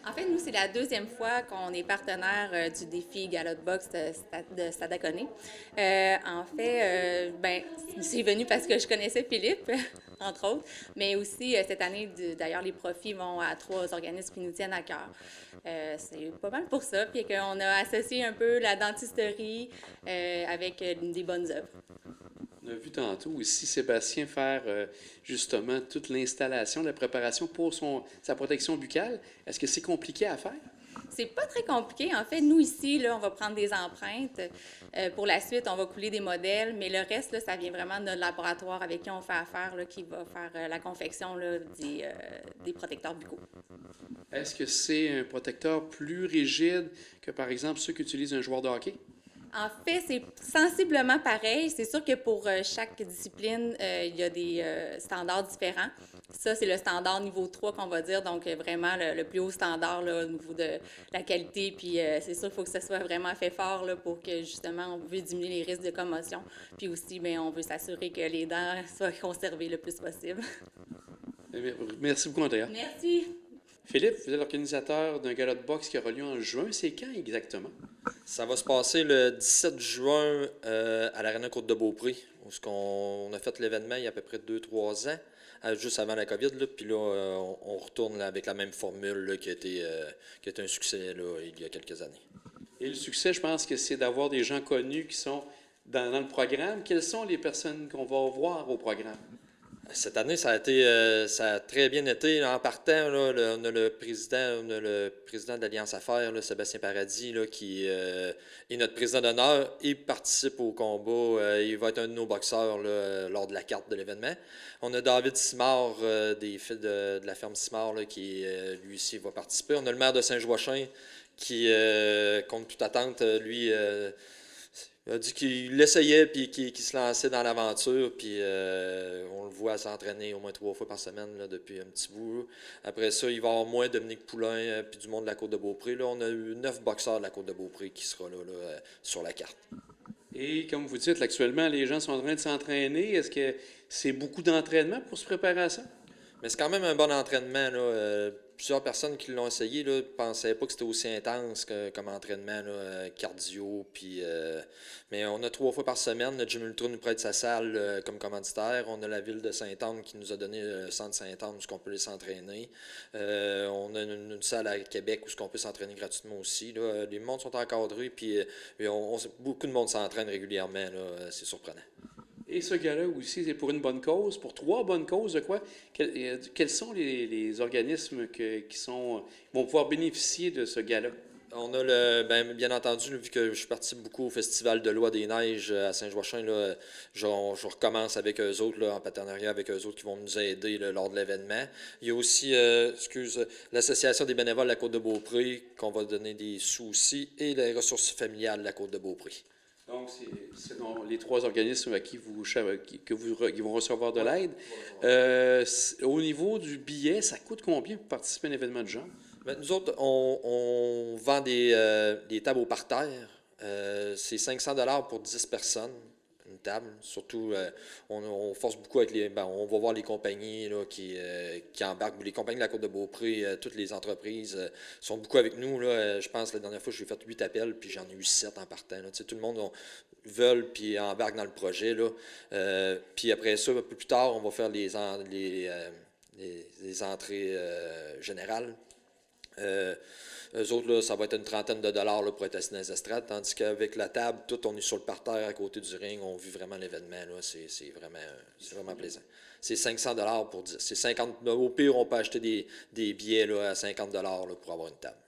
En fait, nous, c'est la deuxième fois qu'on est partenaire du défi Galop de boxe de Stadaconé. En fait, ben, c'est venu parce que je connaissais Philippe, entre autres, mais aussi cette année, d'ailleurs, les profits vont à trois organismes qui nous tiennent à cœur. C'est pas mal pour ça, puis qu'on a associé un peu la dentisterie avec des bonnes œuvres. On a vu tantôt aussi Sébastien faire justement toute l'installation, la préparation pour sa protection buccale. Est-ce que c'est compliqué à faire? C'est pas très compliqué. En fait, nous ici, là, on va prendre des empreintes. Pour la suite, on va couler des modèles, mais le reste, là, ça vient vraiment de notre laboratoire avec qui on fait affaire, là, qui va faire la confection là, des protecteurs buccaux. Est-ce que c'est un protecteur plus rigide que, par exemple, ceux qu'utilise un joueur de hockey? En fait, c'est sensiblement pareil. C'est sûr que pour chaque discipline, il y a des standards différents. Ça, c'est le standard niveau 3 qu'on va dire, donc vraiment le plus haut standard là, au niveau de la qualité. Puis c'est sûr qu'il faut que ça soit vraiment fait fort là, pour que justement on veut diminuer les risques de commotion. Puis aussi, bien, on veut s'assurer que les dents soient conservées le plus possible. Merci beaucoup, Andrea. Merci. Philippe, vous êtes l'organisateur d'un gala de boxe qui aura lieu en juin. C'est quand exactement? Ça va se passer le 17 juin à l'Arena Côte-de-Beaupré, où on a fait l'événement il y a à peu près 2-3 ans, juste avant la COVID. Là, puis là, on retourne là, avec la même formule là, qui a été un succès là, il y a quelques années. Et le succès, je pense que c'est d'avoir des gens connus qui sont dans le programme. Quelles sont les personnes qu'on va voir au programme? Cette année, ça a très bien été. En partant, là, on a le président de l'Alliance Affaires, là, Sébastien Paradis, là, qui est notre président d'honneur et participe au combat. Il va être un de nos boxeurs là, lors de la carte de l'événement. On a David Simard, des filles de la ferme Simard, là, qui lui aussi va participer. On a le maire de Saint-Joachim qui, contre toute attente, lui... il a dit qu'il l'essayait puis qu'il se lançait dans l'aventure. Puis on le voit s'entraîner au moins 3 fois par semaine là, depuis un petit bout. Après ça, il va y avoir moins Dominique Poulain puis du monde de la Côte-de-Beaupré. Là, on a eu 9 boxeurs de la Côte-de-Beaupré qui sera là, sur la carte. Et comme vous dites, actuellement, les gens sont en train de s'entraîner. Est-ce que c'est beaucoup d'entraînement pour se préparer à ça? Mais c'est quand même un bon entraînement. Là. Plusieurs personnes qui l'ont essayé ne pensaient pas que c'était aussi intense comme entraînement là, cardio. Puis, mais on a 3 fois par semaine. Le Gym Ultra nous prête sa salle comme commanditaire. On a la ville de Sainte-Anne qui nous a donné le centre Sainte-Anne où on peut s'entraîner. On a une salle à Québec où on peut s'entraîner gratuitement aussi. Là. Les mondes sont encadrés. Puis, beaucoup de monde s'entraîne régulièrement. Là. C'est surprenant. Et ce gars-là aussi, c'est pour une bonne cause, pour 3 bonnes causes de quoi? Quels sont les organismes qui vont pouvoir bénéficier de ce gars-là? On a bien entendu, vu que je suis parti beaucoup au Festival de l'Oie des Neiges à Saint-Joachim, là, je recommence avec eux autres, là, en partenariat avec eux autres qui vont nous aider là, lors de l'événement. Il y a aussi, l'Association des bénévoles de la Côte-de-Beaupré, qu'on va donner des sous aussi, et les ressources familiales de la Côte-de-Beaupré. Donc, c'est les 3 organismes à qui qui vont recevoir de l'aide. Au niveau du billet, ça coûte combien pour participer à un événement de genre? Ben, nous autres, on vend des tables au parterre. C'est 500 $ pour 10 personnes, une table. Surtout, on force beaucoup avec on va voir les compagnies là, qui embarquent. Les compagnies de la Côte-de-Beaupré, toutes les entreprises sont beaucoup avec nous. Là. Je pense que la dernière fois, j'ai fait 8 appels, puis j'en ai eu 7 en partant. Là. Tout le monde veut puis embarque dans le projet. Là. Puis après ça, un peu plus tard, on va faire les entrées générales. Eux autres, là, ça va être une trentaine de dollars là, pour être assis dans les estrades, tandis qu'avec la table, tout, on est sur le parterre à côté du ring, on vit vraiment l'événement. Là, c'est vraiment plaisant. C'est 500 $ pour 10. C'est 50. Au pire, on peut acheter des billets là, à 50 $ là, pour avoir une table.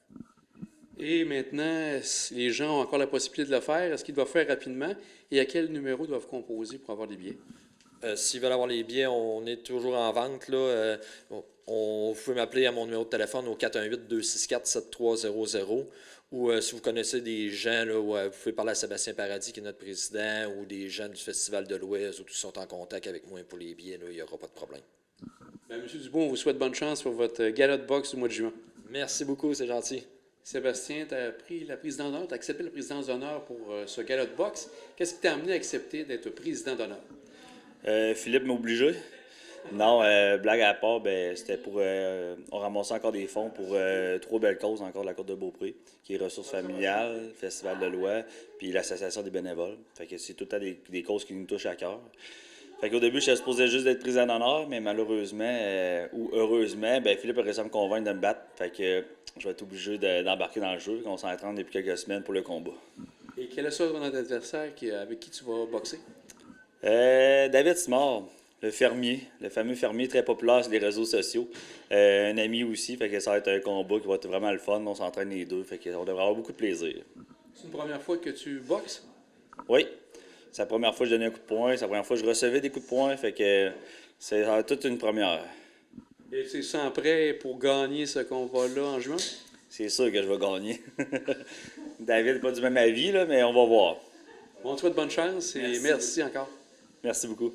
Et maintenant, les gens ont encore la possibilité de le faire. Est-ce qu'ils doivent faire rapidement? Et à quel numéro doivent composer pour avoir des billets? S'ils veulent avoir les billets, on est toujours en vente. Là. Vous pouvez m'appeler à mon numéro de téléphone au 418-264-7300 ou si vous connaissez des gens, là, vous pouvez parler à Sébastien Paradis, qui est notre président, ou des gens du Festival de l'Ouest, qui sont en contact avec moi pour les billets. Là, il n'y aura pas de problème. Bien, M. Dubois, on vous souhaite bonne chance pour votre gala de boxe du mois de juin. Merci beaucoup, c'est gentil. Sébastien, tu as pris la présidence d'honneur, tu as accepté la présidence d'honneur pour ce gala de boxe. Qu'est-ce qui t'a amené à accepter d'être président d'honneur? Philippe m'a obligé. Non, blague à part, ben, c'était pour. On ramassait encore des fonds pour 3 belles causes encore de la Côte de Beaupré, qui est Ressources familiales, Festival de loi, puis l'Association des bénévoles. Fait que c'est tout le temps des causes qui nous touchent à cœur. Fait qu'au début, j'étais supposé juste d'être président d'honneur, mais malheureusement, ou heureusement, ben, Philippe a réussi à me convaincre de me battre. Fait que je vais être obligé d'embarquer dans le jeu, qu'on s'entraîne depuis quelques semaines pour le combat. Et quel est ça ton adversaire avec qui tu vas boxer? David Simard, le fermier, le fameux fermier très populaire sur les réseaux sociaux. Un ami aussi, fait que ça va être un combat qui va être vraiment le fun. On s'entraîne les deux, fait qu'on devrait avoir beaucoup de plaisir. C'est une première fois que tu boxes? Oui, c'est la première fois que je donnais un coup de poing, c'est la première fois que je recevais des coups de poing, fait que c'est toute une première. Et tu sens prêt pour gagner ce combat-là en juin? C'est sûr que je vais gagner. David n'est pas du même avis, là, mais on va voir. On te souhaite bonne chance et merci encore. Merci beaucoup.